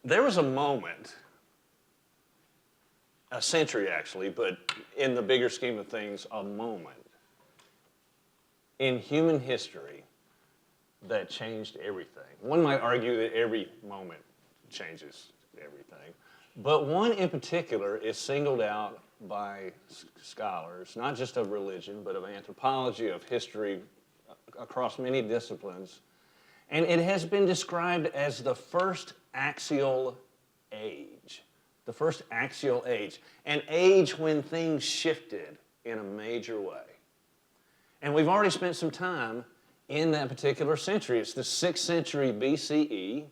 There was a moment, a century actually, but in the bigger scheme of things, a moment in human history that changed everything. One might argue that every moment changes everything, but one in particular is singled out by scholars, not just of religion, but of anthropology, of history, across many disciplines. And it has been described as the First Axial Age. The First Axial Age. An age when things shifted in a major way. And we've already spent some time in that particular century. It's the 6th century BCE.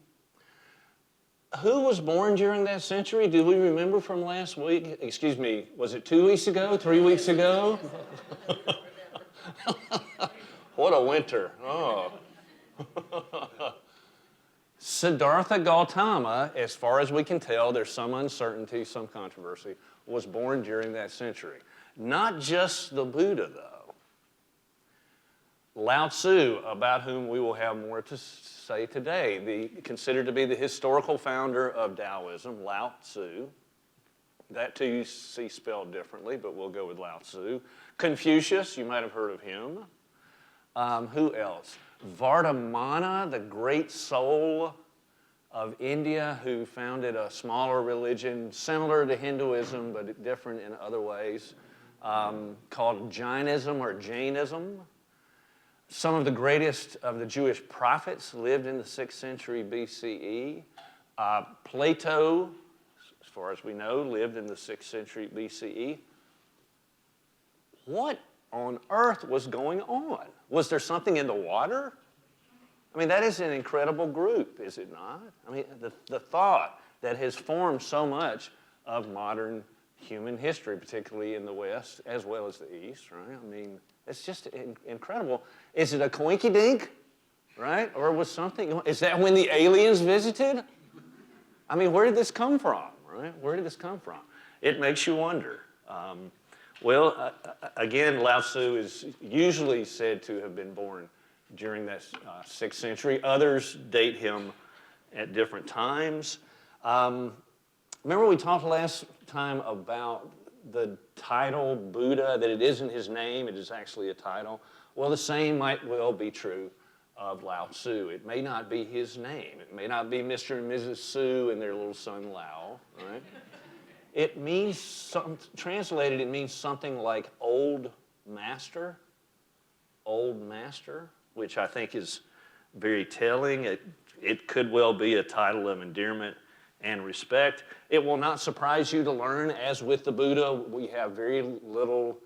Who was born during that century? Do we remember from last week? Excuse me, was it 2 weeks ago? 3 weeks ago? What a winter. Oh. Siddhartha Gautama, as far as we can tell, there's some uncertainty, some controversy, was born during that century. Not just the Buddha, though. Lao Tzu, about whom we will have more to say today, considered to be the historical founder of Taoism, Lao Tzu. That too you see spelled differently, but we'll go with Lao Tzu. Confucius, you might have heard of him. Who else? Vardhamana, the great soul of India, who founded a smaller religion similar to Hinduism, but different in other ways, called Jainism or Jainism. Some of the greatest of the Jewish prophets lived in the 6th century BCE. Plato, as far as we know, lived in the 6th century BCE. What on earth was going on? Was there something in the water? I mean, that is an incredible group, is it not? I mean, the thought that has formed so much of modern human history, particularly in the West as well as the East, right? I mean, it's just incredible. Is it a coinky-dink, right? Or was something, is that when the aliens visited? I mean, where did this come from, right? Where did this come from? It makes you wonder. Again, Lao Tzu is usually said to have been born during that 6th century. Others date him at different times. Remember we talked last time about the title Buddha, that it isn't his name, it is actually a title. Well, the same might well be true of Lao Tzu. It may not be his name. It may not be Mr. and Mrs. Tzu and their little son Lao, right? It means, translated, it means something like old master, which I think is very telling. It could well be a title of endearment and respect. It will not surprise you to learn, as with the Buddha, we have very little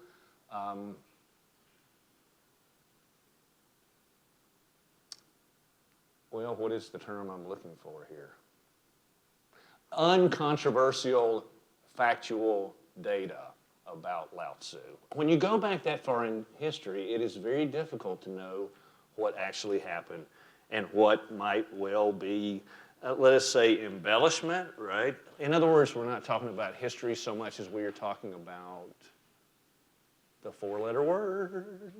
what is the term I'm looking for here? Uncontroversial, factual data about Lao Tzu. When you go back that far in history, it is very difficult to know what actually happened and what might well be let us say, embellishment, right? In other words, we're not talking about history so much as we are talking about the 4-letter word.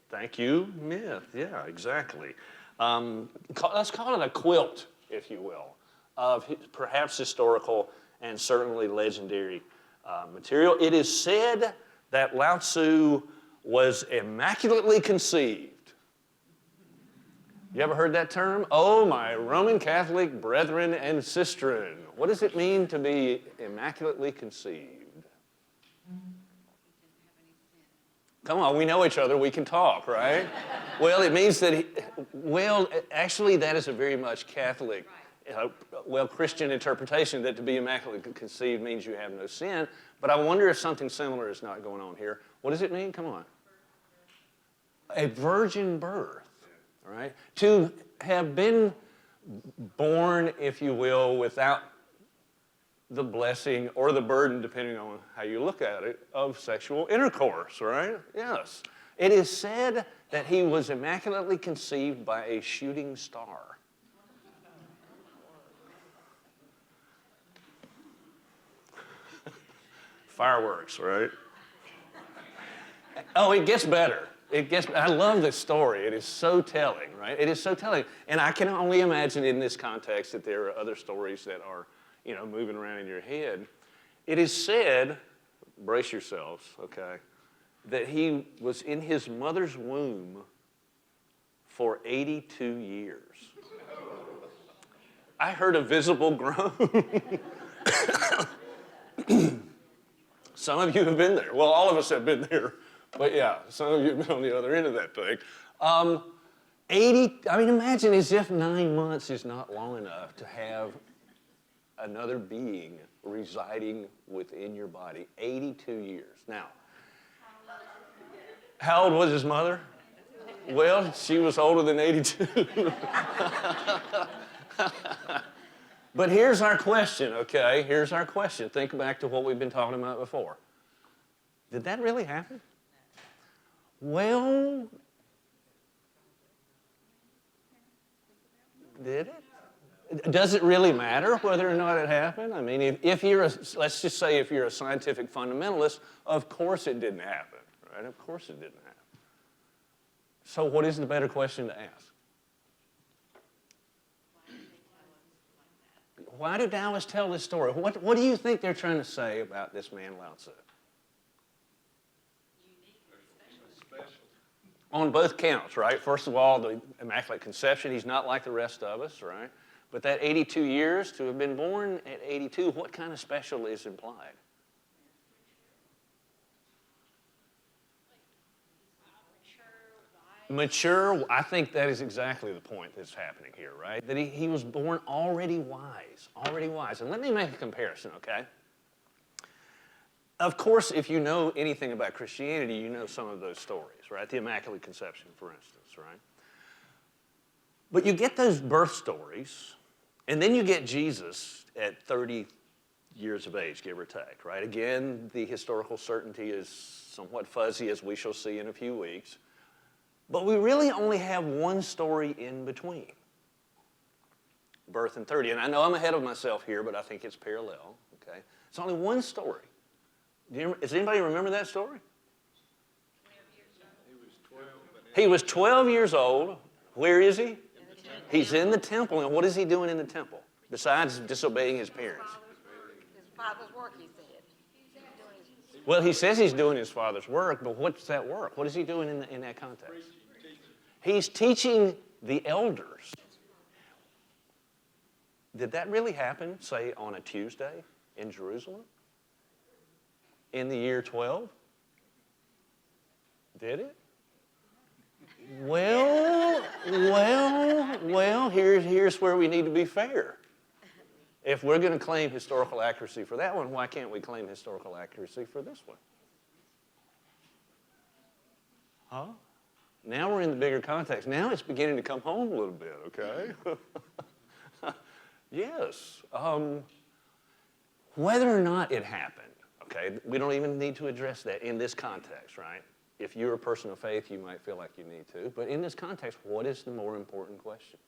Thank you, myth. Yeah, exactly. Let's call it a quilt, if you will, of perhaps historical and certainly legendary material. It is said that Lao Tzu was immaculately conceived. You ever heard that term? Oh, my Roman Catholic brethren and sistren. What does it mean to be immaculately conceived? Come on, we know each other, we can talk, right? Well, it means that, actually that is a very much Catholic, Christian interpretation, that to be immaculately conceived means you have no sin. But I wonder if something similar is not going on here. What does it mean? Come on. A virgin birth. Right? To have been born, if you will, without the blessing or the burden, depending on how you look at it, of sexual intercourse, right? Yes. It is said that he was immaculately conceived by a shooting star. Fireworks, right? Oh, it gets better. I love this story. It is so telling, right? It is so telling. And I can only imagine in this context that there are other stories that are, moving around in your head. It is said, brace yourselves, okay, that he was in his mother's womb for 82 years. I heard a visible groan. Some of you have been there. Well, all of us have been there. But yeah, some of you have been on the other end of that thing. 80, imagine as if 9 months is not long enough to have another being residing within your body. 82 years. Now, how old was his mother? Well, she was older than 82. But here's our question, okay? Here's our question. Think back to what we've been talking about before. Did that really happen? Well, did it? Does it really matter whether or not it happened? I mean, if you're let's just say if you're a scientific fundamentalist, of course it didn't happen, right? Of course it didn't happen. So what is the better question to ask? Why do Taoists tell this story? What do you think they're trying to say about this man, Lao Tzu? On both counts, right? First of all, the Immaculate Conception, he's not like the rest of us, right? But that 82 years, to have been born at 82, what kind of special is implied? Mature, I think that is exactly the point that's happening here, right? That he was born already wise, already wise. And let me make a comparison, okay? Of course, if you know anything about Christianity, you know some of those stories, right? The Immaculate Conception, for instance, right? But you get those birth stories, and then you get Jesus at 30 years of age, give or take, right? Again, the historical certainty is somewhat fuzzy, as we shall see in a few weeks. But we really only have one story in between, birth and 30. And I know I'm ahead of myself here, but I think it's parallel, okay? It's only one story. Does anybody remember that story? 12 years old. He was 12 years old. Where is he? He's in the temple. And what is he doing in the temple, besides disobeying his parents? His father's work, he said. Well, he says he's doing his father's work, but what's that work? What is he doing in that context? He's teaching the elders. Did that really happen, say, on a Tuesday in Jerusalem? In the year 12? Did it? Well, here's where we need to be fair. If we're going to claim historical accuracy for that one, why can't we claim historical accuracy for this one? Huh? Now we're in the bigger context. Now it's beginning to come home a little bit, okay? Yes. Whether or not it happened, okay, we don't even need to address that in this context, right? If you're a person of faith, you might feel like you need to. But in this context, what is the more important question?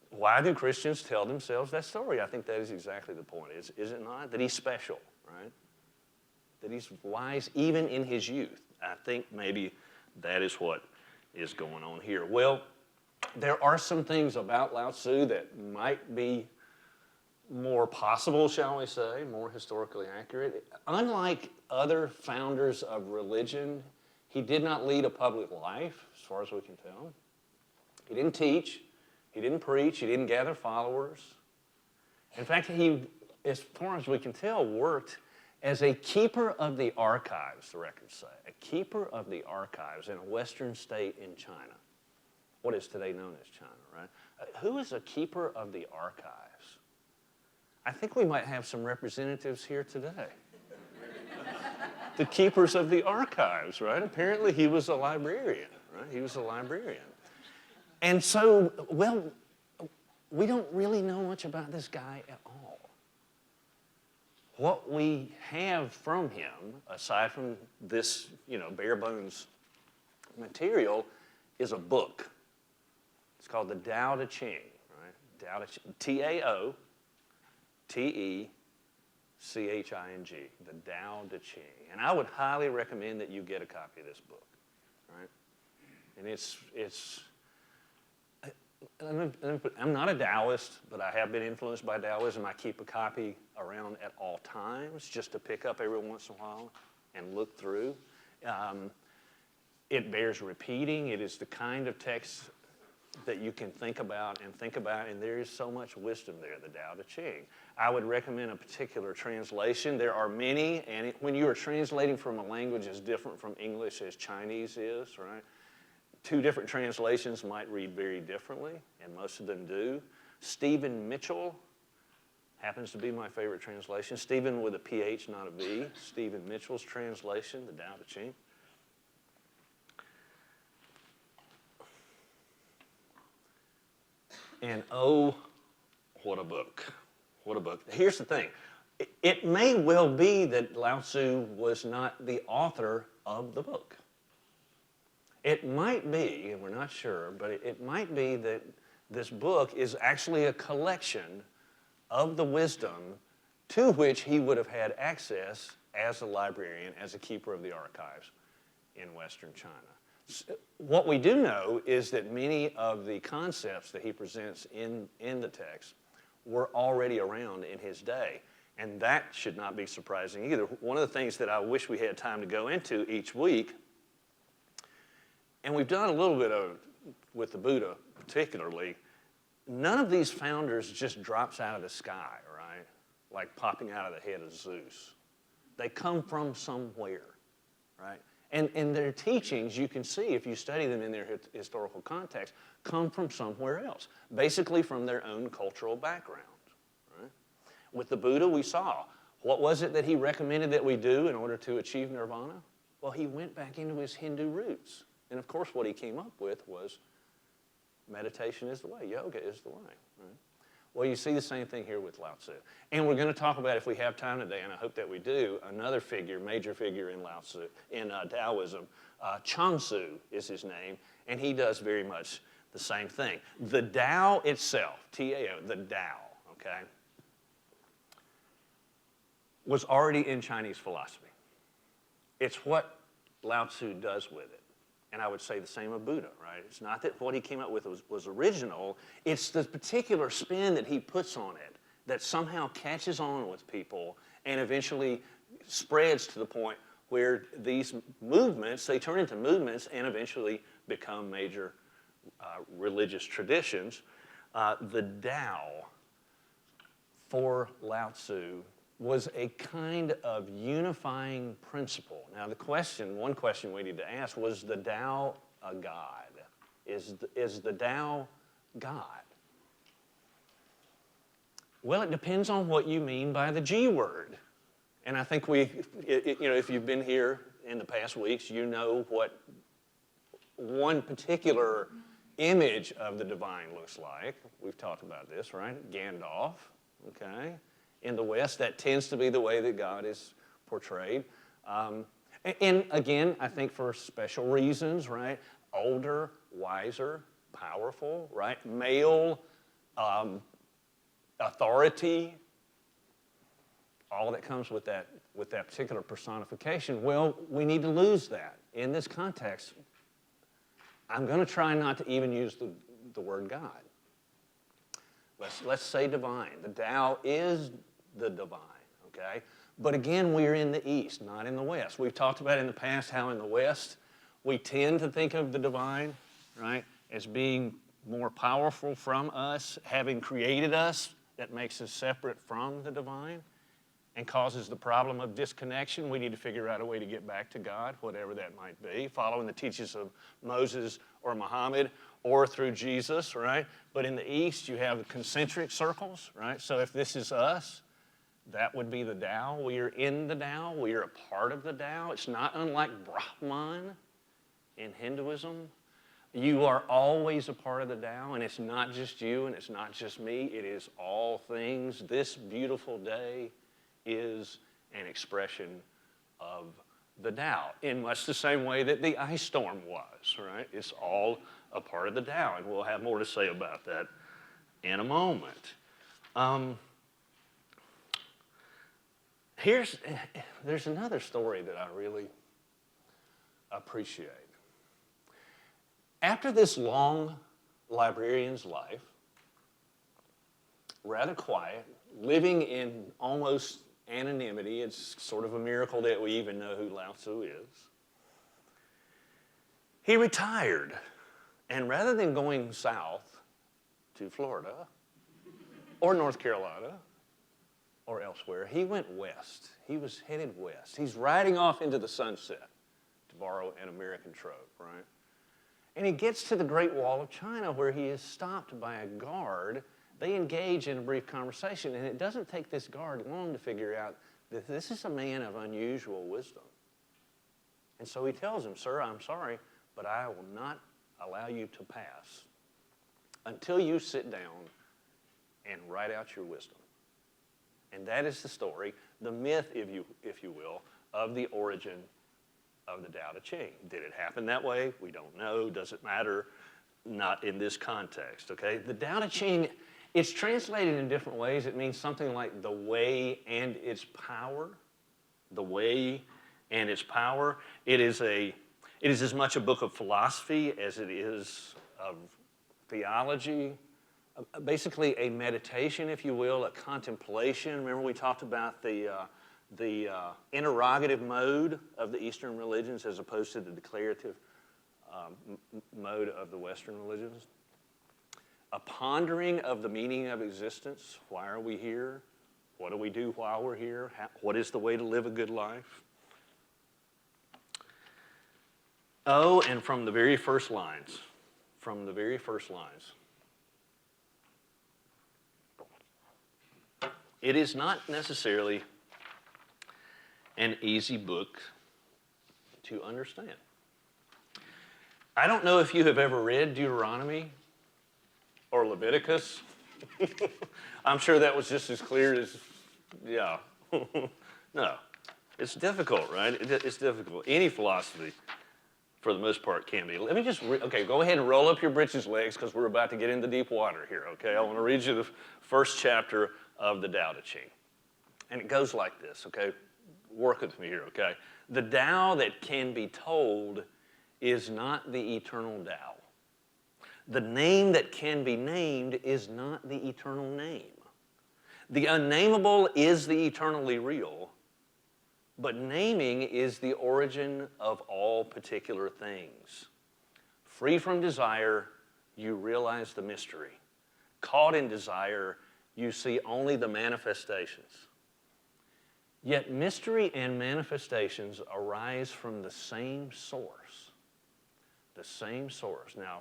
Why do Christians tell themselves that story? I think that is exactly the point, is it not? That he's special, right? That he's wise even in his youth. I think maybe that is what is going on here. Well, there are some things about Lao Tzu that might be more possible, shall we say, more historically accurate. Unlike other founders of religion, he did not lead a public life, as far as we can tell. He didn't teach. He didn't preach. He didn't gather followers. In fact, he, as far as we can tell, worked as a keeper of the archives, the records say. A keeper of the archives in a western state in China. What is today known as China, right? Who is a keeper of the archives? I think we might have some representatives here today. The keepers of the archives, right? Apparently he was a librarian, right? He was a librarian. And so, well, we don't really know much about this guy at all. What we have from him, aside from this, bare bones material, is a book. It's called the Daodejing, right? Daodejing, Taoteicing, Ching, the Daodejing. And I would highly recommend that you get a copy of this book, right? And I'm not a Taoist, but I have been influenced by Taoism. I keep a copy around at all times just to pick up every once in a while and look through. It bears repeating. It is the kind of text that you can think about, and there is so much wisdom there, the Tao Te Ching. I would recommend a particular translation. There are many, and when you are translating from a language as different from English as Chinese is, right? Two different translations might read very differently, and most of them do. Stephen Mitchell happens to be my favorite translation. Stephen with a PH, not a V. Stephen Mitchell's translation, the Tao Te Ching. And oh, what a book. What a book. Here's the thing. It may well be that Lao Tzu was not the author of the book. It might be, and we're not sure, but it might be that this book is actually a collection of the wisdom to which he would have had access as a librarian, as a keeper of the archives in Western China. What we do know is that many of the concepts that he presents in the text were already around in his day, and that should not be surprising either. One of the things that I wish we had time to go into each week, and we've done a little bit of with the Buddha particularly, none of these founders just drops out of the sky, right? Like popping out of the head of Zeus. They come from somewhere, right? And their teachings, you can see if you study them in their historical context, come from somewhere else, basically from their own cultural background. Right? With the Buddha, we saw, what was it that he recommended that we do in order to achieve nirvana? Well, he went back into his Hindu roots. And of course, what he came up with was meditation is the way, yoga is the way. Right? Well, you see the same thing here with Lao Tzu. And we're going to talk about, if we have time today, and I hope that we do, another figure, major figure in Lao Tzu, in Taoism. Changsu is his name, and he does very much the same thing. The Tao itself, T-A-O, the Tao, okay, was already in Chinese philosophy. It's what Lao Tzu does with it. And I would say the same of Buddha, right? It's not that what he came up with was original. It's the particular spin that he puts on it that somehow catches on with people and eventually spreads to the point where these movements, they turn into movements and eventually become major religious traditions. The Tao for Lao Tzu was a kind of unifying principle. Now one question we need to ask, was the Tao a God? Is the Tao God? Well, it depends on what you mean by the G word. And I think if you've been here in the past weeks, you know what one particular image of the divine looks like. We've talked about this, right? Gandalf, okay? In the West, that tends to be the way that God is portrayed. And again, I think for special reasons, right? Older, wiser, powerful, right? Male, authority, all that comes with that particular personification. Well, we need to lose that. In this context, I'm going to try not to even use the word God. Let's say divine. The Tao is the divine, okay? But again, we're in the East, not in the West. We've talked about in the past how in the West, we tend to think of the divine, right, as being more powerful from us, having created us, that makes us separate from the divine and causes the problem of disconnection. We need to figure out a way to get back to God, whatever that might be, following the teachings of Moses or Muhammad or through Jesus, right? But in the East, you have concentric circles, right? So if this is us, that would be the Tao. We are in the Tao. We are a part of the Tao. It's not unlike Brahman in Hinduism. You are always a part of the Tao, and it's not just you and it's not just me. It is all things. This beautiful day is an expression of the Tao in much the same way that the ice storm was, right? It's all a part of the Tao, and we'll have more to say about that in a moment. There's another story that I really appreciate. After this long librarian's life, rather quiet, living in almost anonymity, it's sort of a miracle that we even know who Lao Tzu is, he retired. And rather than going south to Florida or North Carolina or elsewhere, he went west. He was headed west. He's riding off into the sunset, to borrow an American trope, right? And he gets to the Great Wall of China where he is stopped by a guard. They engage in a brief conversation, and it doesn't take this guard long to figure out that this is a man of unusual wisdom. And so he tells him, "Sir, I'm sorry, but I will not allow you to pass until you sit down and write out your wisdom." And that is the story, the myth, if you will, of the origin of the Daodejing. Did it happen that way? We don't know. Does it matter? Not in this context, okay? The Daodejing, it's translated in different ways. It means something like the way and its power. The way and its power. It is as much a book of philosophy as it is of theology. Basically a meditation, if you will, a contemplation. Remember we talked about the interrogative mode of the Eastern religions as opposed to the declarative mode of the Western religions. A pondering of the meaning of existence. Why are we here? What do we do while we're here? What is the way to live a good life? Oh, and from the very first lines, it is not necessarily an easy book to understand. I don't know if you have ever read Deuteronomy or Leviticus. I'm sure that was just as clear as, yeah. No, it's difficult, right? It's difficult. Any philosophy, for the most part, can be. Let me just, okay, go ahead and roll up your britches legs because we're about to get into deep water here, okay? I want to read you the first chapter of the Daodejing. And it goes like this, okay? Work with me here, okay? The Tao that can be told is not the eternal Tao. The name that can be named is not the eternal name. The unnameable is the eternally real, but naming is the origin of all particular things. Free from desire, you realize the mystery. Caught in desire, you see only the manifestations. Yet mystery and manifestations arise from the same source. The same source. Now,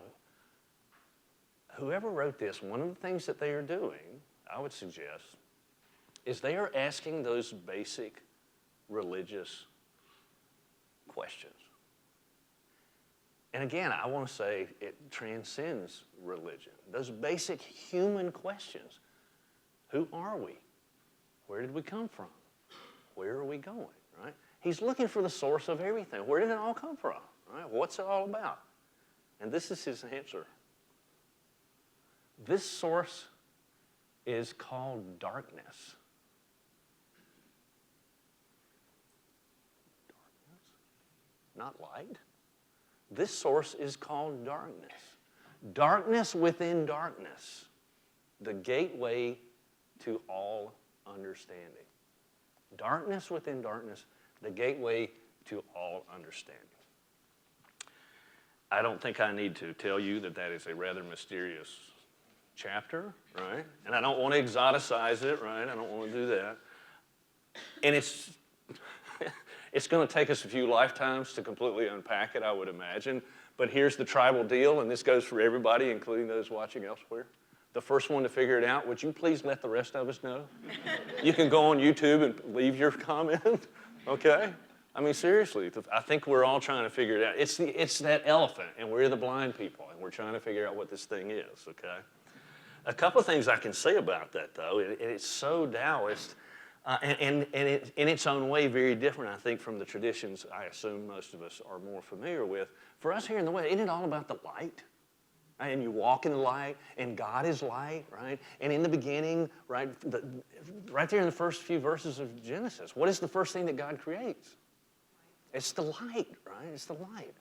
whoever wrote this, one of the things that they are doing, I would suggest, is they are asking those basic religious questions. And again, I want to say it transcends religion. Those basic human questions. Who are we? Where did we come from? Where are we going, right? He's looking for the source of everything. Where did it all come from, right? What's it all about? And this is his answer. This source is called darkness. Not light. This source is called darkness. Darkness within darkness. The gateway to all understanding. Darkness within darkness. The gateway to all understanding. I don't think I need to tell you that that is a rather mysterious chapter, right? And I don't want to exoticize it, right? I don't want to do that. And it's going to take us a few lifetimes to completely unpack it, I would imagine. But here's the tribal deal, and this goes for everybody, including those watching elsewhere. The first one to figure it out, would you please let the rest of us know? You can go on YouTube and leave your comment, okay? I mean, seriously, I think we're all trying to figure it out. It's that elephant, and we're the blind people, and we're trying to figure out what this thing is, okay? A couple of things I can say about that, though. It's so Taoist, and it, in its own way, very different, I think, from the traditions I assume most of us are more familiar with. For us here in the West, isn't it all about the light? right? And you walk in the light, and God is light, right? And in the beginning, right, right there in the first few verses of Genesis, what is the first thing that God creates? It's the light, right? It's the light.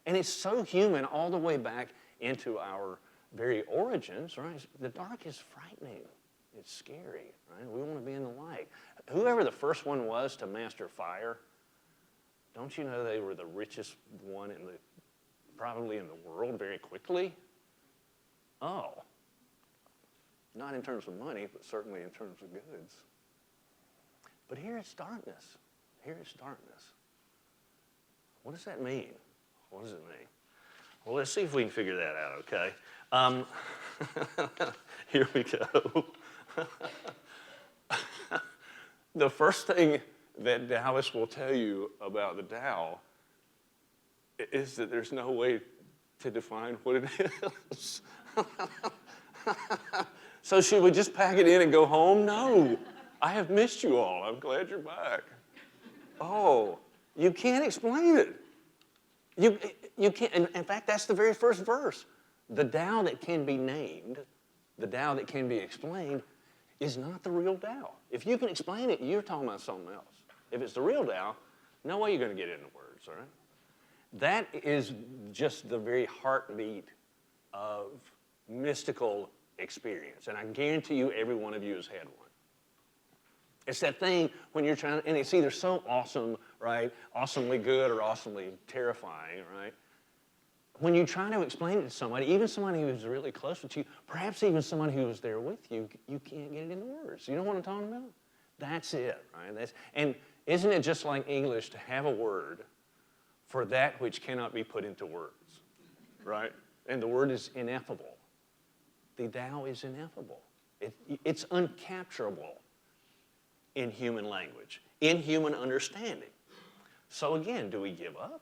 And it's so human all the way back into our very origins, right? The dark is frightening. It's scary, right? We want to be in the light. Whoever the first one was to master fire, don't you know they were the richest one probably in the world very quickly? Oh, not in terms of money, but certainly in terms of goods. But here it's darkness. Here it's darkness. What does that mean? What does it mean? Well, let's see if we can figure that out, okay? Here we go. The first thing that Taoists will tell you about the Tao is that there's no way to define what it is. So should we just pack it in and go home? No. I have missed you all. I'm glad you're back. Oh, you can't explain it. You can't. In fact, that's the very first verse. The Tao that can be named, the Tao that can be explained, is not the real Tao. If you can explain it, you're talking about something else. If it's the real Tao, no way you're going to get it into words, all right? That is just the very heartbeat of mystical experience. And I guarantee you every one of you has had one. It's that thing when you're trying, and it's either so awesome, right, awesomely good or awesomely terrifying, right? When you try to explain it to somebody, even somebody who's really close with you, perhaps even someone who was there with you, you can't get it into words. You know what I'm talking about? That's it, right? And isn't it just like English to have a word for that which cannot be put into words, right? And the word is ineffable. The Tao is ineffable. It's uncapturable in human language, in human understanding. So again, do we give up?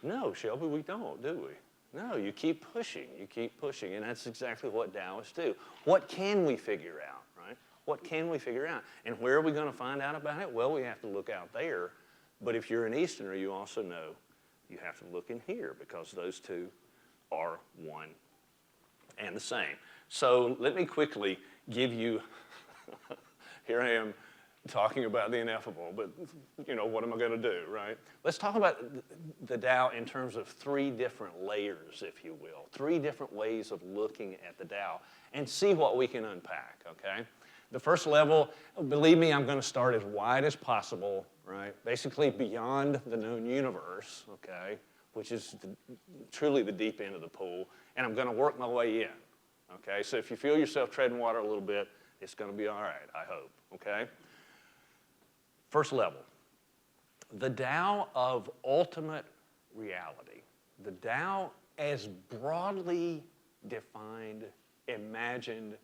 No, Shelby, we don't, do we? No, you keep pushing, and that's exactly what Taoists do. What can we figure out, right? What can we figure out? And where are we going to find out about it? Well, we have to look out there, but if you're an Easterner, you also know you have to look in here because those two are one and the same. So let me quickly give you, here I am talking about the ineffable, but you know, what am I going to do, right? Let's talk about the Tao in terms of three different layers, if you will, three different ways of looking at the Tao and see what we can unpack, okay? The first level, believe me, I'm going to start as wide as possible, right? Basically beyond the known universe, okay, which is truly the deep end of the pool, and I'm going to work my way in, okay? So if you feel yourself treading water a little bit, it's going to be all right, I hope, okay? First level, the Tao of ultimate reality. The Tao as broadly defined, imagined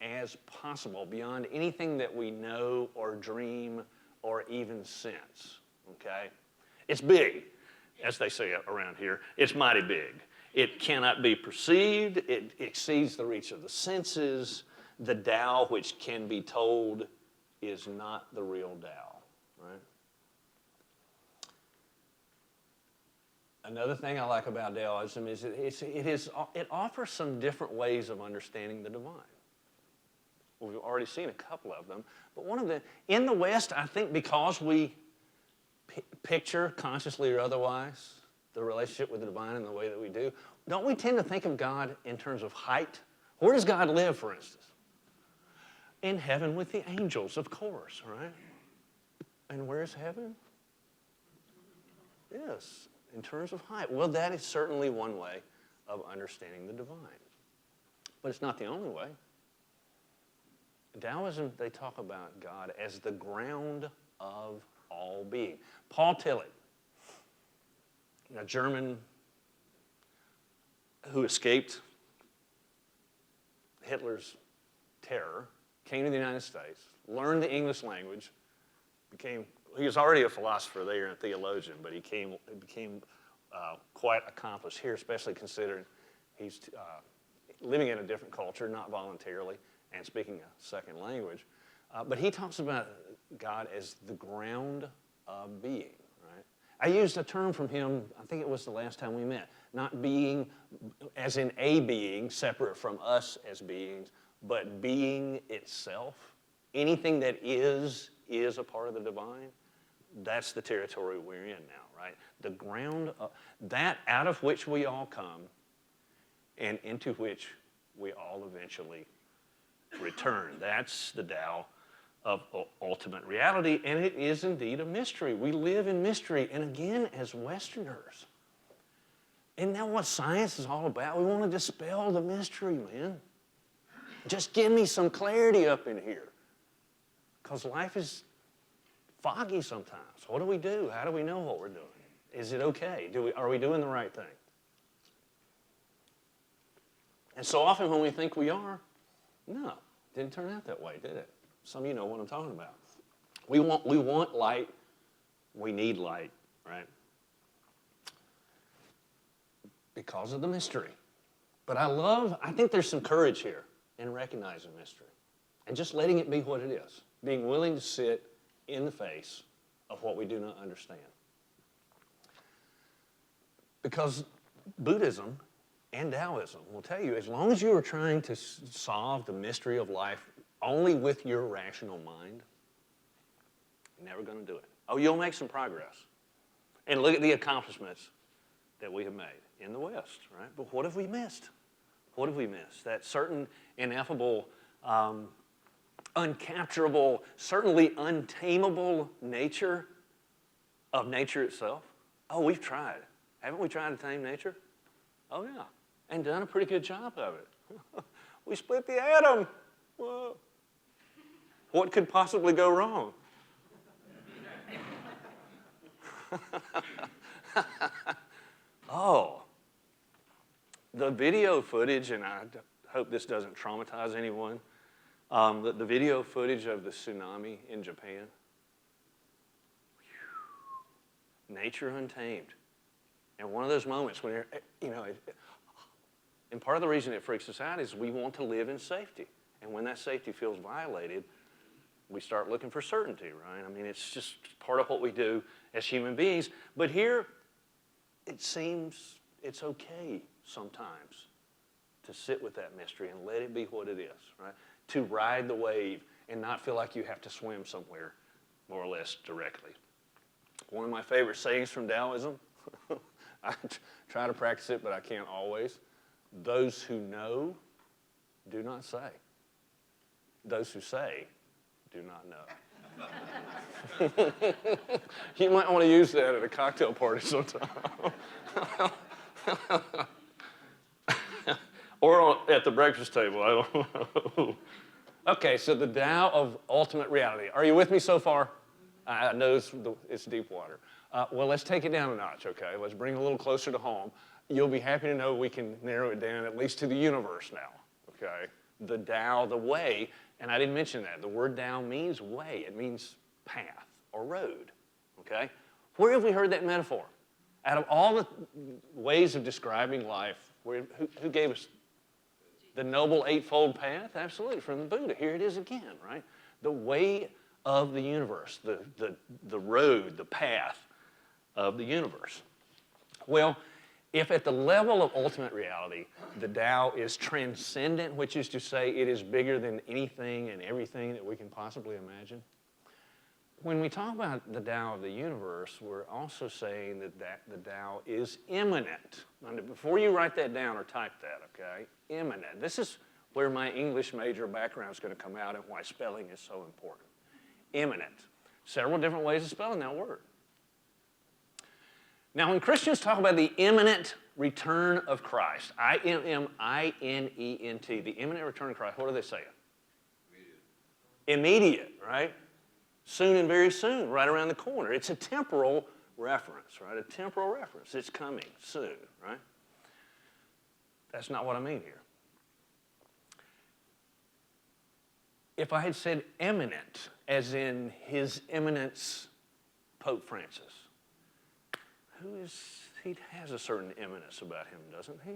as possible beyond anything that we know or dream or even sense, okay? It's big, as they say around here. It's mighty big. It cannot be perceived. It exceeds the reach of the senses. The Tao which can be told is not the real Tao. Right? Another thing I like about Daoism is it offers some different ways of understanding the divine. Well, we've already seen a couple of them, but in the West, I think because we picture, consciously or otherwise, the relationship with the divine in the way that we do, don't we tend to think of God in terms of height? Where does God live, for instance? In heaven with the angels, of course, right? And where's heaven? Yes, in terms of height. Well, that is certainly one way of understanding the divine. But it's not the only way. In Taoism, they talk about God as the ground of all being. Paul Tillich, a German who escaped Hitler's terror, came to the United States, learned the English language, he was already a philosopher there and a theologian, but he became quite accomplished here, especially considering he's living in a different culture, not voluntarily, and speaking a second language. But he talks about God as the ground of being, right? I used a term from him, I think it was the last time we met, not being, as in a being, separate from us as beings, but being itself. Anything that is a part of the divine. That's the territory we're in now, right? The ground, that out of which we all come and into which we all eventually return. That's the Tao of ultimate reality, and it is indeed a mystery. We live in mystery, and again, as Westerners, isn't that what science is all about? We want to dispel the mystery, man. Just give me some clarity up in here, because life is foggy sometimes. What do we do? How do we know what we're doing? Is it okay? Are we doing the right thing? And so often when we think we are, no, didn't turn out that way, did it? Some of you know what I'm talking about. We want light. We need light, right? Because of the mystery. But I think there's some courage here in recognizing mystery and just letting it be what it is. Being willing to sit in the face of what we do not understand. Because Buddhism and Taoism will tell you, as long as you are trying to solve the mystery of life only with your rational mind, you're never going to do it. Oh, you'll make some progress. And look at the accomplishments that we have made in the West, right? But what have we missed? What have we missed? That certain ineffable, uncapturable, certainly untamable nature of nature itself. Oh, we've tried. Haven't we tried to tame nature? Oh, yeah. And done a pretty good job of it. We split the atom. Whoa. What could possibly go wrong? Oh, the video footage, and I hope this doesn't traumatize anyone, the video footage of the tsunami in Japan. Nature untamed. And one of those moments when and part of the reason it freaks us out is we want to live in safety. And when that safety feels violated, we start looking for certainty, right? I mean, it's just part of what we do as human beings. But here, it seems it's okay sometimes to sit with that mystery and let it be what it is, right? To ride the wave and not feel like you have to swim somewhere more or less directly. One of my favorite sayings from Taoism, I try to practice it, but I can't always. Those who know do not say. Those who say do not know. You might want to use that at a cocktail party sometime. Or at the breakfast table, I don't know. Okay, so the Tao of Ultimate Reality. Are you with me so far? I know it's deep water. Well, let's take it down a notch, okay? Let's bring it a little closer to home. You'll be happy to know we can narrow it down at least to the universe now, okay? The Tao, the way, and I didn't mention that. The word Tao means way. It means path or road, okay? Where have we heard that metaphor? Out of all the ways of describing life, who gave us the Noble Eightfold Path? Absolutely, from the Buddha. Here it is again, right? The way of the universe, the road, the path of the universe. Well, if at the level of ultimate reality, the Tao is transcendent, which is to say it is bigger than anything and everything that we can possibly imagine, when we talk about the Tao of the universe, we're also saying that the Tao is immanent. Now, before you write that down or type that, okay? Immanent. This is where my English major background is going to come out and why spelling is so important. Immanent. Several different ways of spelling that word. Now, when Christians talk about the imminent return of Christ, I-M-M-I-N-E-N-T, the imminent return of Christ, what are they saying? Immediate, right? Soon and very soon, right around the corner. It's a temporal reference, right? A temporal reference. It's coming soon, right? That's not what I mean here. If I had said eminent, as in His Eminence Pope Francis, he has a certain eminence about him, doesn't he?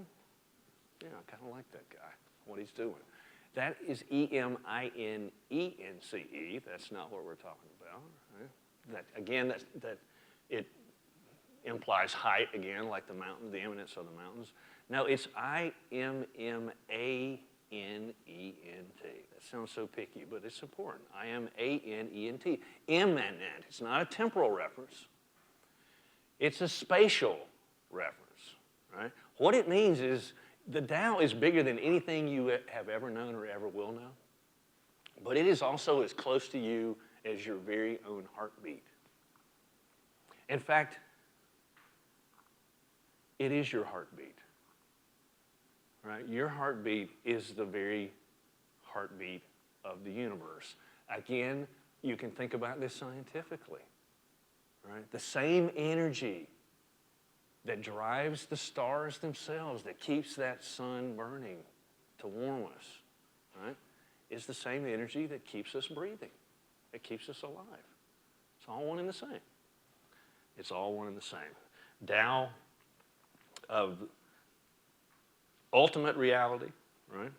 Yeah, I kind of like that guy, what he's doing. That is E-M-I-N-E-N-C-E. That's not what we're talking about. Right? That again, it implies height again, like the mountain, the eminence of the mountains. No, it's I-M-M-A-N-E-N-T. That sounds so picky, but it's important. I-M-A-N-E-N-T. Immanent. It's not a temporal reference. It's a spatial reference, right? What it means is the Tao is bigger than anything you have ever known or ever will know, but it is also as close to you as your very own heartbeat. In fact, it is your heartbeat, right? Your heartbeat is the very heartbeat of the universe. Again, you can think about this scientifically, right? The same energy that drives the stars themselves, that keeps that sun burning to warm us, right, is the same energy that keeps us breathing, that keeps us alive. It's all one and the same. It's all one and the same. Dow of Ultimate Reality, right,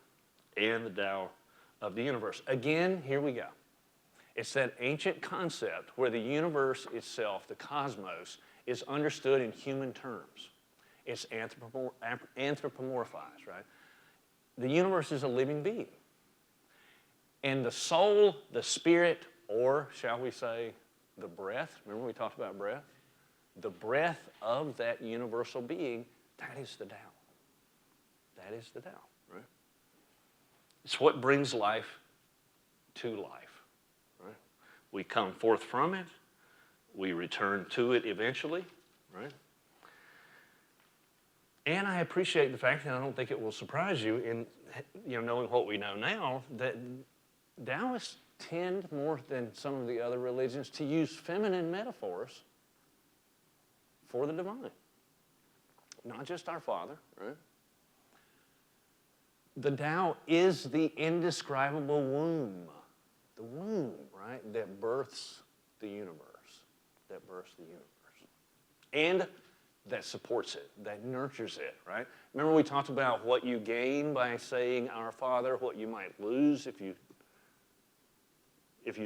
and the Dow of the universe. Again, here we go. It's that ancient concept where the universe itself, the cosmos, is understood in human terms. It's anthropomorphized, right? The universe is a living being. And the soul, the spirit, or shall we say, the breath, remember we talked about breath? The breath of that universal being, that is the Tao. That is the Tao, right? It's what brings life to life, right? We come forth from it. We return to it eventually, right? And I appreciate the fact, and I don't think it will surprise you in knowing what we know now, that Taoists tend more than some of the other religions to use feminine metaphors for the divine. Not just our Father, right? The Tao is the indescribable womb, the womb, right, that births the universe. That births the universe. And that supports it, that nurtures it, right? Remember we talked about what you gain by saying Our Father, what you might lose if you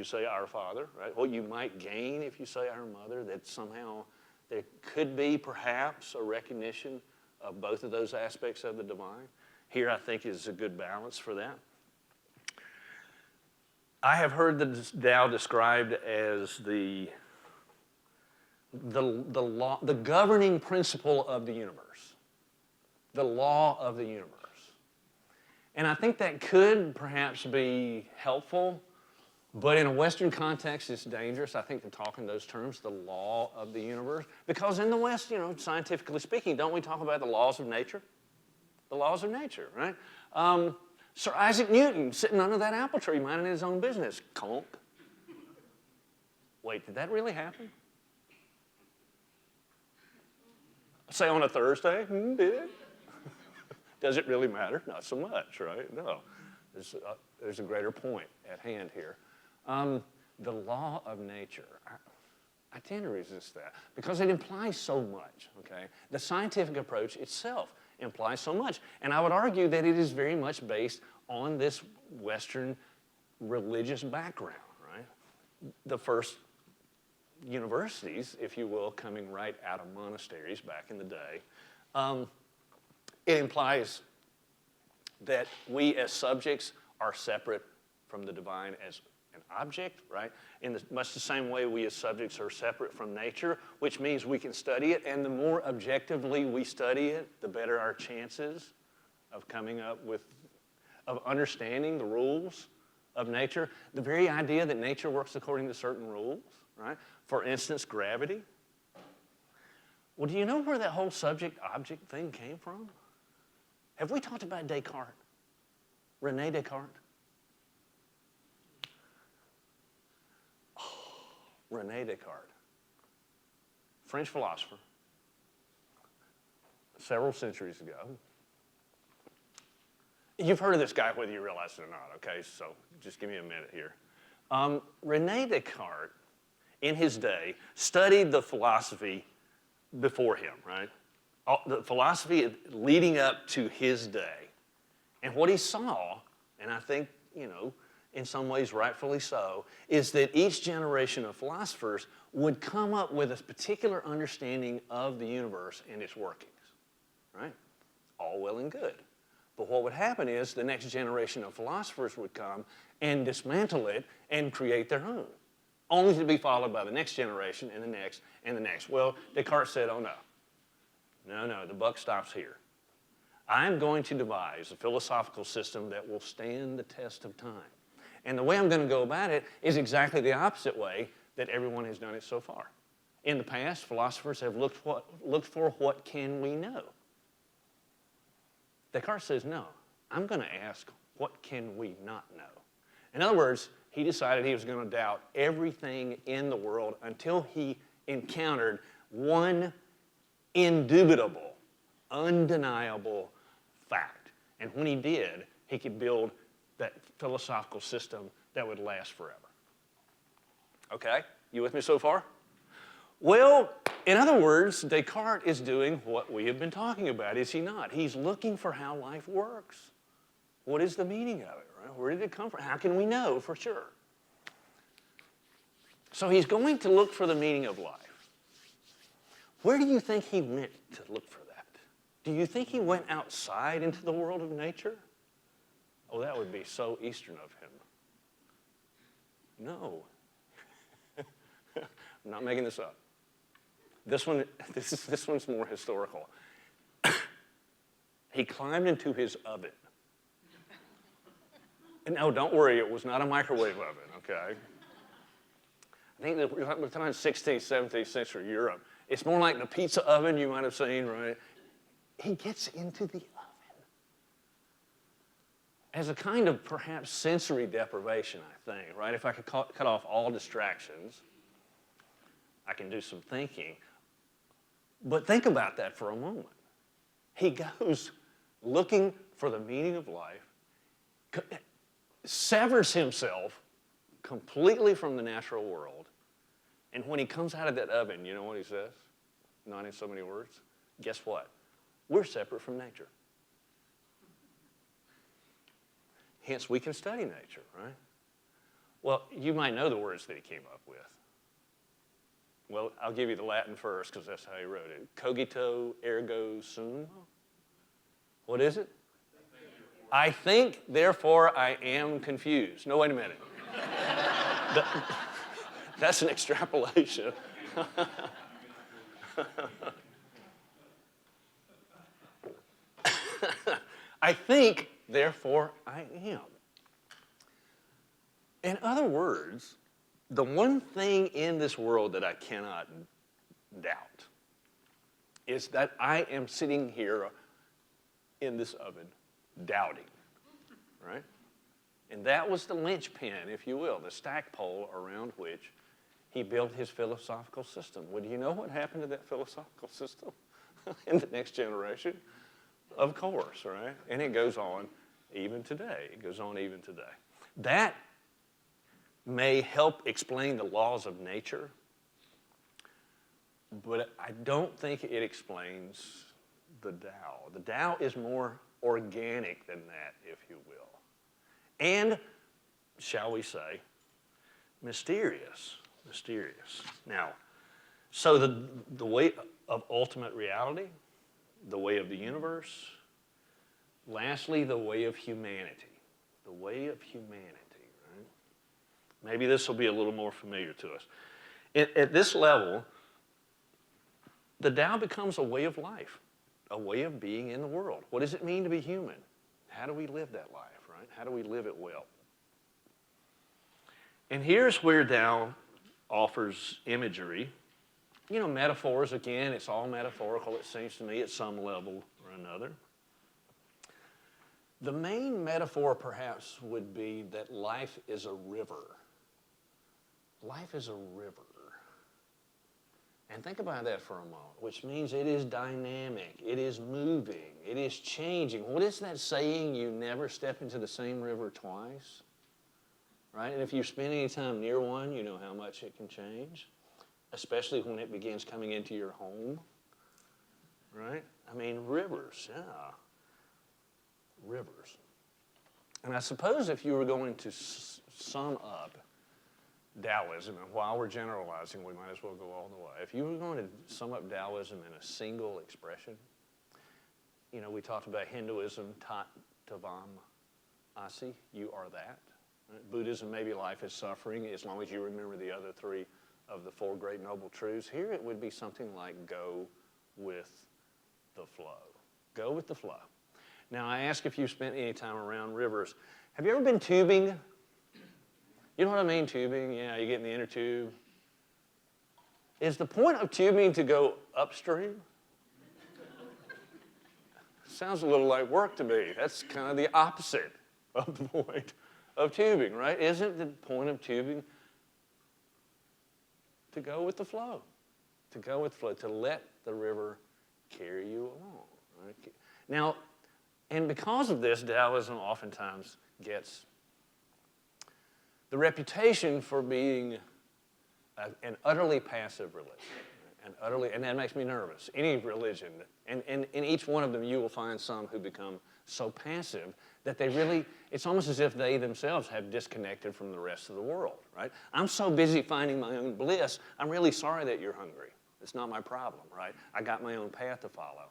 say Our Father, right? What you might gain if you say Our Mother, that somehow there could be perhaps a recognition of both of those aspects of the divine. Here I think is a good balance for that. I have heard the Tao described as the law, the governing principle of the universe, the law of the universe. And I think that could perhaps be helpful, but in a Western context, it's dangerous, I think, to talk in those terms, the law of the universe. Because in the West, scientifically speaking, don't we talk about the laws of nature? The laws of nature, right? Sir Isaac Newton sitting under that apple tree minding his own business. Conk. Wait, did that really happen? Say on a Thursday? Did it? Does it really matter? Not so much, right? No. There's a greater point at hand here. The law of nature. I tend to resist that because it implies so much, okay? The scientific approach itself implies so much. And I would argue that it is very much based on this Western religious background, right? The first universities, if you will, coming right out of monasteries back in the day, it implies that we as subjects are separate from the divine as an object, right? In much the same way we as subjects are separate from nature, which means we can study it, and the more objectively we study it, the better our chances of coming up with, of understanding the rules of nature. The very idea that nature works according to certain rules, right? For instance, gravity. Well, do you know where that whole subject-object thing came from? Have we talked about Descartes? Rene Descartes? Rene Descartes, French philosopher, several centuries ago. You've heard of this guy whether you realize it or not, okay? So just give me a minute here. Rene Descartes, in his day, studied the philosophy before him, right? The philosophy leading up to his day. And what he saw, and I think, in some ways rightfully so, is that each generation of philosophers would come up with a particular understanding of the universe and its workings, right? All well and good. But what would happen is the next generation of philosophers would come and dismantle it and create their own, only to be followed by the next generation and the next and the next. Well, Descartes said, oh no, no, the buck stops here. I'm going to devise a philosophical system that will stand the test of time. And the way I'm going to go about it is exactly the opposite way that everyone has done it so far. In the past, philosophers have looked for what can we know. Descartes says, no, I'm going to ask, what can we not know? In other words, he decided he was going to doubt everything in the world until he encountered one indubitable, undeniable fact. And when he did, he could build that philosophical system that would last forever. Okay? You with me so far? Well, in other words, Descartes is doing what we have been talking about, is he not? He's looking for how life works. What is the meaning of it, right? Where did it come from? How can we know for sure? So he's going to look for the meaning of life. Where do you think he went to look for that? Do you think he went outside into the world of nature? Oh, that would be so Eastern of him. No. I'm not making this up. This one's more historical. He climbed into his oven. And no, don't worry, it was not a microwave oven, okay? I think that we're talking 16th, 17th century Europe. It's more like the pizza oven you might have seen, right? He gets into the oven as a kind of perhaps sensory deprivation, I think, right? If I could cut off all distractions, I can do some thinking. But think about that for a moment. He goes looking for the meaning of life, severs himself completely from the natural world, and when he comes out of that oven, you know what he says? Not in so many words. Guess what? We're separate from nature. Hence, we can study nature, right? Well, you might know the words that he came up with. Well, I'll give you the Latin first because that's how he wrote it. Cogito ergo sum. What is it? I think, therefore I am confused. No, wait a minute. That's an extrapolation. I think, therefore I am. In other words, the one thing in this world that I cannot doubt is that I am sitting here in this oven doubting, right? And that was the linchpin, if you will, the stackpole around which he built his philosophical system. Well, do you know what happened to that philosophical system in the next generation? Of course, right? And it goes on even today. It goes on even today. That may help explain the laws of nature, but I don't think it explains the Tao. The Tao is more organic than that, if you will. And, shall we say, mysterious. Now, so the way of ultimate reality, the way of the universe, lastly, the way of humanity. The way of humanity, right? Maybe this will be a little more familiar to us. At this level, the Tao becomes a way of life, a way of being in the world. What does it mean to be human? How do we live that life, right? How do we live it well? And here's where Tao offers imagery. You know, metaphors, again, it's all metaphorical, it seems to me, at some level or another. The main metaphor, perhaps, would be that life is a river. Life is a river. And think about that for a moment, which means it is dynamic, it is moving, it is changing. What is that saying, you never step into the same river twice? Right? And if you spend any time near one, you know how much it can change, especially when it begins coming into your home. Right? I mean, rivers, yeah. Rivers. And I suppose if you were going to sum up Taoism, and while we're generalizing, we might as well go all the way. If you were going to sum up Taoism in a single expression, you know, we talked about Hinduism, Tavam Asi, you are that. Right? Buddhism, maybe life is suffering, as long as you remember the other three of the four great noble truths. Here it would be something like go with the flow. Go with the flow. Now, I ask if you've spent any time around rivers. Have you ever been tubing? You know what I mean, tubing? Yeah, you get in the inner tube. Is the point of tubing to go upstream? Sounds a little like work to me. That's kind of the opposite of the point of tubing, right? Isn't the point of tubing to go with the flow? To go with the flow, to let the river carry you along. Right? Now, and because of this, Taoism oftentimes gets the reputation for being an utterly passive religion. And that makes me nervous. Any religion, and in each one of them you will find some who become so passive that they really, it's almost as if they themselves have disconnected from the rest of the world, right? I'm so busy finding my own bliss, I'm really sorry that you're hungry. It's not my problem, right? I got my own path to follow.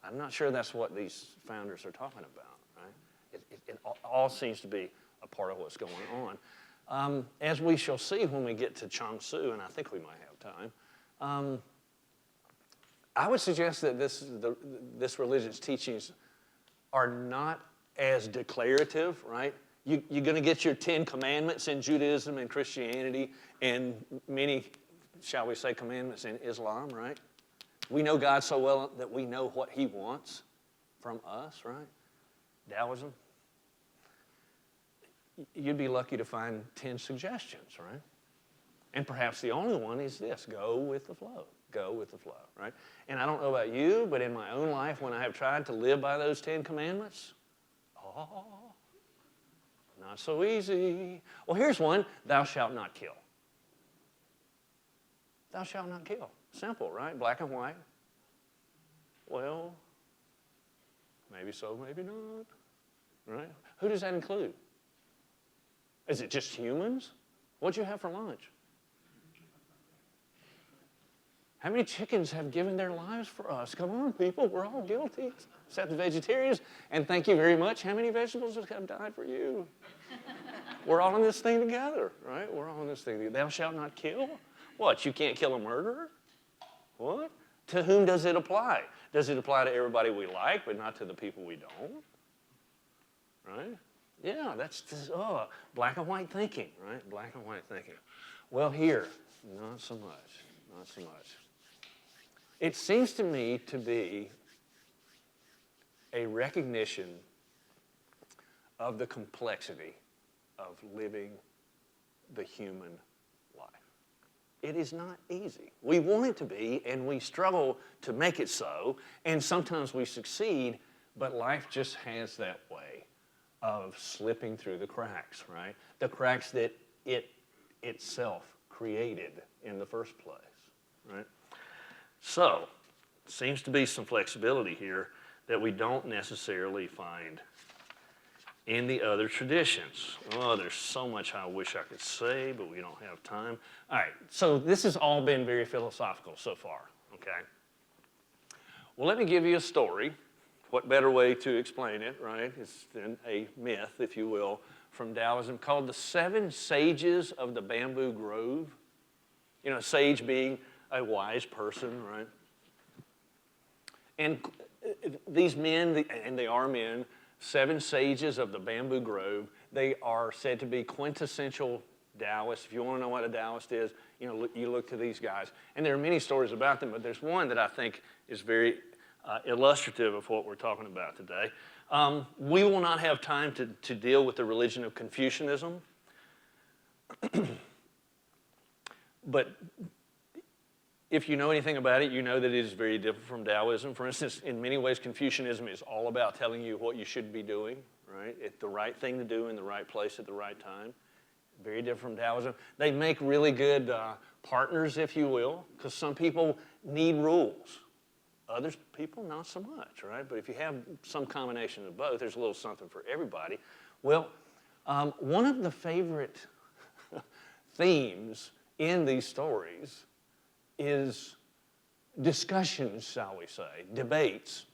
I'm not sure that's what these founders are talking about, right? It all seems to be a part of what's going on. As we shall see when we get to Changsu, and I think we might have time, I would suggest that this religion's teachings are not as declarative, right? You're going to get your 10 commandments in Judaism and Christianity and many, shall we say, commandments in Islam, right? We know God so well that we know what he wants from us, right? Taoism, you'd be lucky to find 10 suggestions, right? And perhaps the only one is this: go with the flow. Go with the flow, right? And I don't know about you, but in my own life, when I have tried to live by those 10 commandments, not so easy. Well, here's one: thou shalt not kill. Thou shalt not kill. Simple, right? Black and white. Well, maybe so, maybe not, right? Who does that include? Is it just humans? What'd you have for lunch? How many chickens have given their lives for us? Come on, people, we're all guilty, except the vegetarians. And thank you very much. How many vegetables have died for you? We're all in this thing together, right? We're all in this thing together. Thou shalt not kill? What, you can't kill a murderer? What? To whom does it apply? Does it apply to everybody we like, but not to the people we don't? Right? Yeah, that's just, black and white thinking, right? Black and white thinking. Well, here, not so much, not so much. It seems to me to be a recognition of the complexity of living the human life. It is not easy. We want it to be, and we struggle to make it so, and sometimes we succeed, but life just has that way of slipping through the cracks, right? The cracks that it itself created in the first place, right? So, seems to be some flexibility here that we don't necessarily find in the other traditions. Oh, there's so much I wish I could say, but we don't have time. All right, so this has all been very philosophical so far, okay? Well, let me give you a story. What better way to explain it, right? It's a myth, if you will, from Taoism called the 7 Sages of the Bamboo Grove. You know, sage being a wise person, right? And these men, and they are men, 7 sages of the Bamboo Grove, they are said to be quintessential Taoists. If you want to know what a Taoist is, you know, you look to these guys. And there are many stories about them, but there's one that I think is very illustrative of what we're talking about today. We will not have time to deal with the religion of Confucianism, but if you know anything about it, you know that it is very different from Taoism. For instance, in many ways, Confucianism is all about telling you what you should be doing, right? It's the right thing to do in the right place at the right time. Very different from Taoism. They make really good partners, if you will, because some people need rules. Other people, not so much, right? But if you have some combination of both, there's a little something for everybody. Well, one of the favorite themes in these stories is discussions, shall we say, debates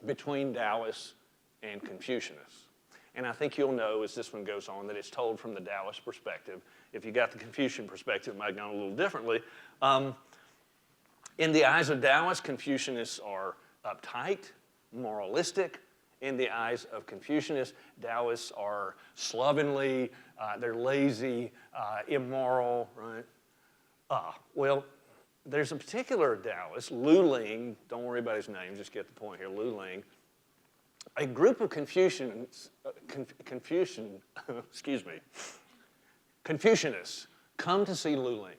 between Taoists and Confucianists. And I think you'll know as this one goes on that it's told from the Taoist perspective. If you got the Confucian perspective, it might have gone a little differently. In the eyes of Taoists, Confucianists are uptight, moralistic. In the eyes of Confucianists, Taoists are slovenly, they're lazy, immoral, right? Well, there's a particular Taoist, Lu Ling, don't worry about his name, just get the point here, Lu Ling. A group of Confucianists come to see Lu Ling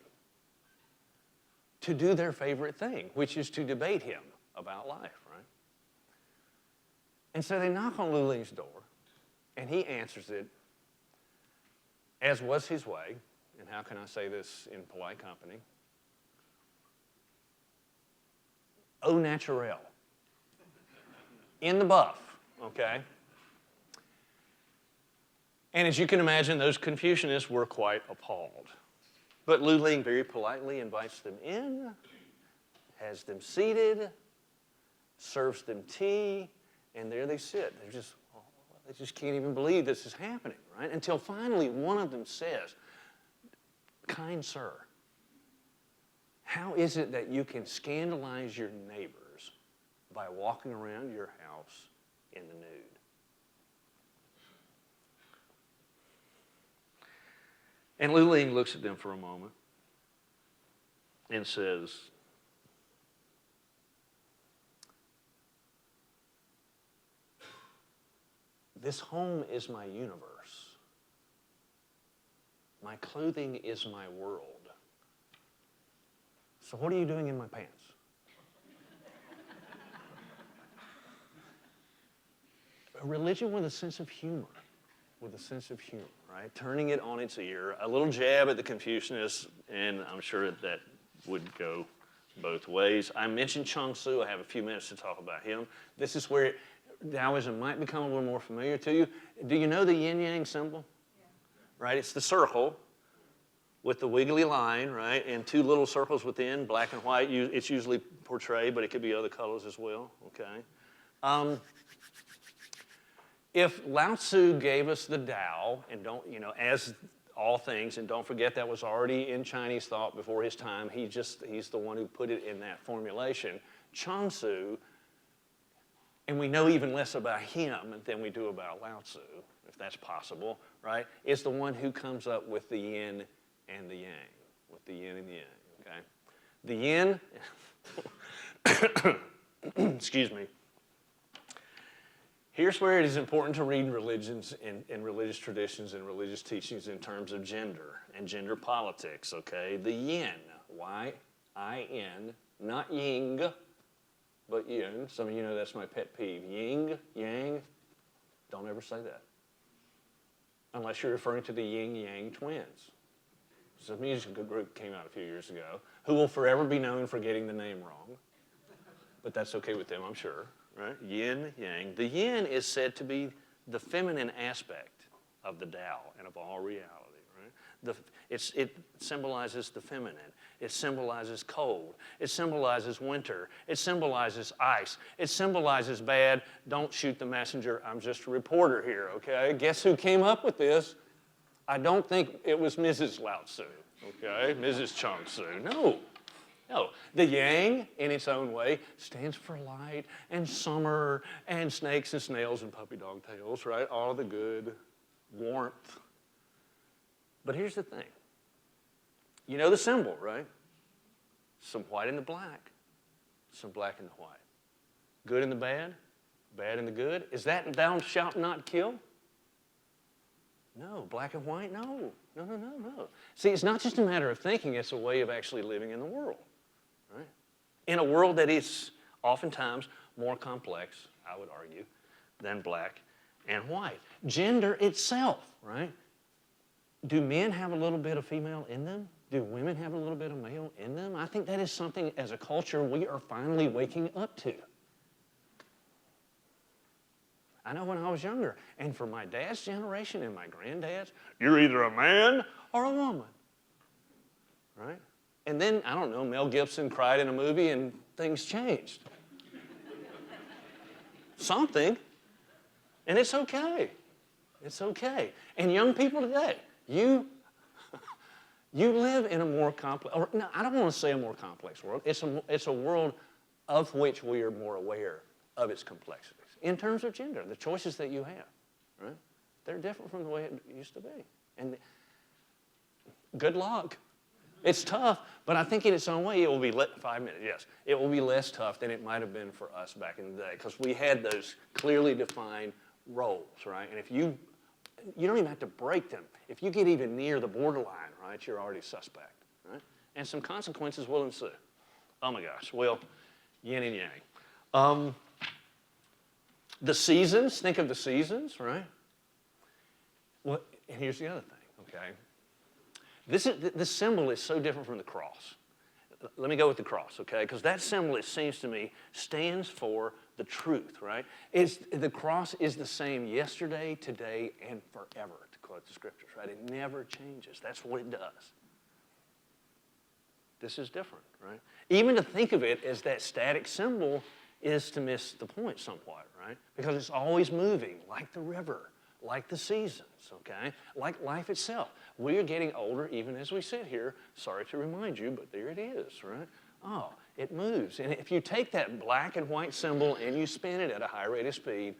to do their favorite thing, which is to debate him about life, right? And so they knock on Lu Ling's door, and he answers it, as was his way, and how can I say this in polite company? Au naturel. In the buff, okay? And as you can imagine, those Confucianists were quite appalled. But Lu Ling very politely invites them in, has them seated, serves them tea, and there they sit. They just can't even believe this is happening, right? Until finally one of them says, "Kind sir, how is it that you can scandalize your neighbors by walking around your house in the nude?" And Lu Ling looks at them for a moment and says, "This home is my universe. My clothing is my world. So what are you doing in my pants?" A religion with a sense of humor, right? Turning it on its ear, a little jab at the Confucianists, and I'm sure that would go both ways. I mentioned Changsu. I have a few minutes to talk about him. This is where Taoism might become a little more familiar to you. Do you know the Yin Yang symbol? Yeah. Right, it's the circle with the wiggly line, right, and two little circles within, black and white. It's usually portrayed, but it could be other colors as well, okay? If Lao Tzu gave us the Tao, and as all things, and don't forget that was already in Chinese thought before his time, he's the one who put it in that formulation. Changsu, and we know even less about him than we do about Lao Tzu, if that's possible, right, is the one who comes up with the yin and the yang, okay? The yin, excuse me. Here's where it is important to read religions and religious traditions and religious teachings in terms of gender and gender politics, okay? The yin, Y-I-N, not ying, but yin. Some of you know that's my pet peeve. Yin, yang, don't ever say that. Unless you're referring to the Yin Yang Twins. It's a musical group that came out a few years ago who will forever be known for getting the name wrong. But that's okay with them, I'm sure. Right? Yin, yang. The yin is said to be the feminine aspect of the Tao and of all reality. Right? It symbolizes the feminine. It symbolizes cold. It symbolizes winter. It symbolizes ice. It symbolizes bad. Don't shoot the messenger. I'm just a reporter here, okay? Guess who came up with this? I don't think it was Mrs. Lao Tzu, okay? Mrs. Changsu. No. No, the yang, in its own way, stands for light and summer and snakes and snails and puppy dog tails, right? All the good, warmth. But here's the thing. You know the symbol, right? Some white in the black, some black in the white. Good in the bad, bad in the good. Is that thou shalt not kill? No. Black and white? No. No. See, it's not just a matter of thinking, it's a way of actually living in the world. Right? In a world that is oftentimes more complex, I would argue, than black and white. Gender itself, right? Do men have a little bit of female in them? Do women have a little bit of male in them? I think that is something, as a culture, we are finally waking up to. I know when I was younger, and for my dad's generation and my granddad's, you're either a man or a woman, right? And then, I don't know, Mel Gibson cried in a movie and things changed. Something. And it's okay. It's okay. And young people today, you live in a more complex, or no, I don't want to say a more complex world. It's a world of which we are more aware of its complexities. In terms of gender, the choices that you have, right? They're different from the way it used to be. And good luck. It's tough, but I think in its own way it will be, 5 minutes, yes, it will be less tough than it might have been for us back in the day, because we had those clearly defined roles, right? And if you don't even have to break them. If you get even near the borderline, right, you're already suspect, right? And some consequences will ensue. Oh my gosh, well, yin and yang. The seasons, think of the seasons, right? Well, and here's the other thing, okay? This symbol is so different from the cross. Let me go with the cross, okay? Because that symbol, it seems to me, stands for the truth, right? The cross is the same yesterday, today, and forever, to quote the scriptures, right? It never changes. That's what it does. This is different, right? Even to think of it as that static symbol is to miss the point somewhat, right? Because it's always moving, like the river, like the seasons, okay? Like life itself. We are getting older even as we sit here. Sorry to remind you, but there it is, right? Oh, it moves. And if you take that black and white symbol and you spin it at a high rate of speed,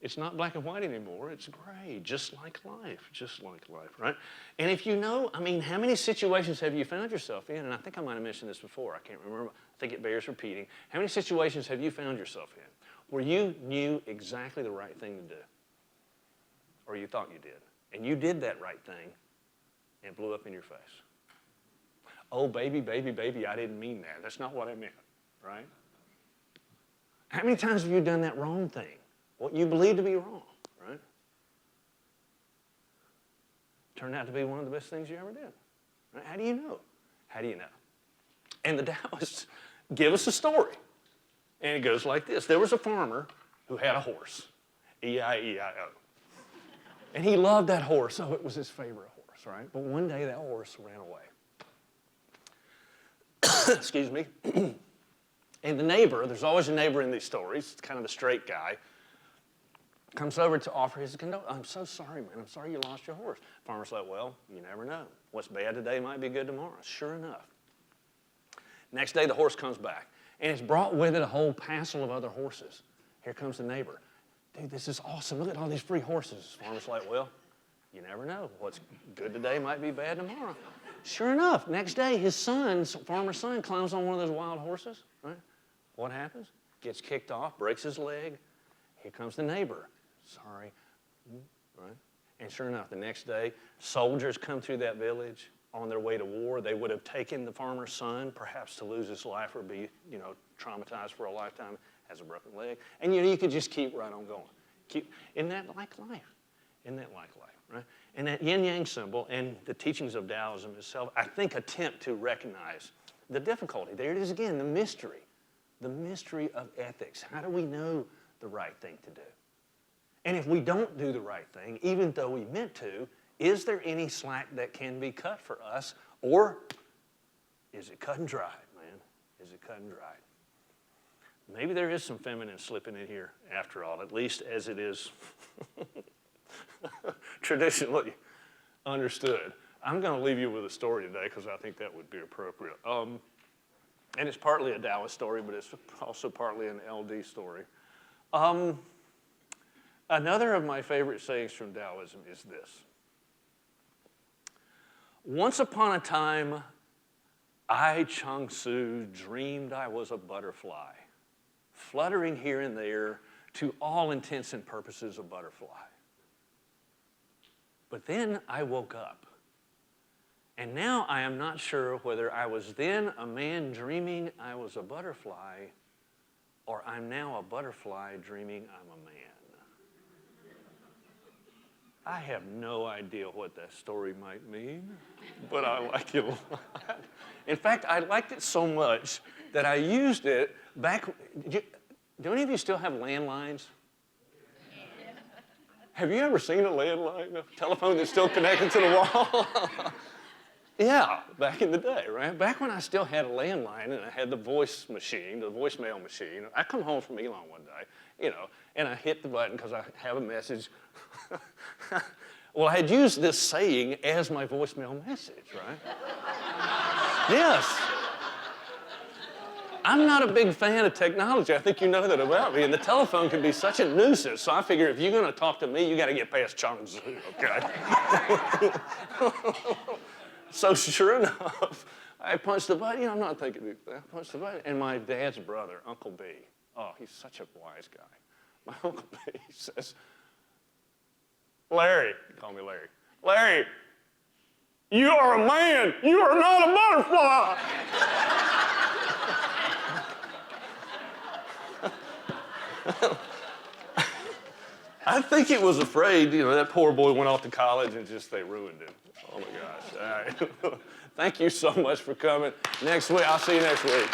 it's not black and white anymore. It's gray, just like life, right? And if you know, I mean, how many situations have you found yourself in? And I think I might have mentioned this before. I can't remember. I think it bears repeating. How many situations have you found yourself in where you knew exactly the right thing to do, or you thought you did, and you did that right thing and it blew up in your face? Oh, baby, baby, baby, I didn't mean that. That's not what I meant, right? How many times have you done that wrong thing? What you believe to be wrong, right? Turned out to be one of the best things you ever did. Right? How do you know? How do you know? And the Taoists give us a story. And it goes like this. There was a farmer who had a horse, E-I-E-I-O. And he loved that horse, so it was his favorite horse, right? But one day that horse ran away. Excuse me. And the neighbor, there's always a neighbor in these stories, it's kind of the straight guy, comes over to offer his condolence. I'm so sorry, man. I'm sorry you lost your horse. Farmer's like, well, you never know. What's bad today might be good tomorrow. Sure enough. Next day, the horse comes back, and it's brought with it a whole passel of other horses. Here comes the neighbor. Dude, this is awesome. Look at all these free horses. Farmer's like, well, you never know. What's good today might be bad tomorrow. Sure enough, next day, farmer's son, climbs on one of those wild horses, right? What happens? Gets kicked off, breaks his leg. Here comes the neighbor. Sorry, right? And sure enough, the next day, soldiers come through that village on their way to war. They would have taken the farmer's son, perhaps to lose his life or be, traumatized for a lifetime, has a broken leg. And, you could just keep right on going. Isn't that like life? Isn't that like life, right? And that yin-yang symbol and the teachings of Taoism itself, I think, attempt to recognize the difficulty. There it is again, the mystery of ethics. How do we know the right thing to do? And if we don't do the right thing, even though we meant to, is there any slack that can be cut for us, or is it cut and dried, man? Is it cut and dried? Maybe there is some feminine slipping in here after all, at least as it is traditionally understood. I'm going to leave you with a story today because I think that would be appropriate. And it's partly a Taoist story, but it's also partly an LD story. Another of my favorite sayings from Taoism is this. Once upon a time, I, Changsu, dreamed I was a butterfly, fluttering here and there, to all intents and purposes a butterfly. But then I woke up, and now I am not sure whether I was then a man dreaming I was a butterfly, or I'm now a butterfly dreaming I'm a man. I have no idea what that story might mean, but I like it a lot. In fact, I liked it so much that I used it back. Do any of you still have landlines? Have you ever seen a landline, a telephone that's still connected to the wall? Yeah, back in the day, right? Back when I still had a landline and I had the voice machine, the voicemail machine. I come home from Elon one day, and I hit the button because I have a message. Well, I had used this saying as my voicemail message, right? Yes. I'm not a big fan of technology. I think you know that about me. And the telephone can be such a nuisance. So I figure if you're going to talk to me, you got to get past Changsu, okay? So sure enough, I punched the button. I'm not thinking, I punched the button. And my dad's brother, Uncle B, oh, he's such a wise guy. My Uncle B says, Larry, call me Larry. Larry, you are a man. You are not a butterfly. I think it was afraid, that poor boy went off to college and they ruined him. Oh my gosh. All right. Thank you so much for coming. Next week, I'll see you next week.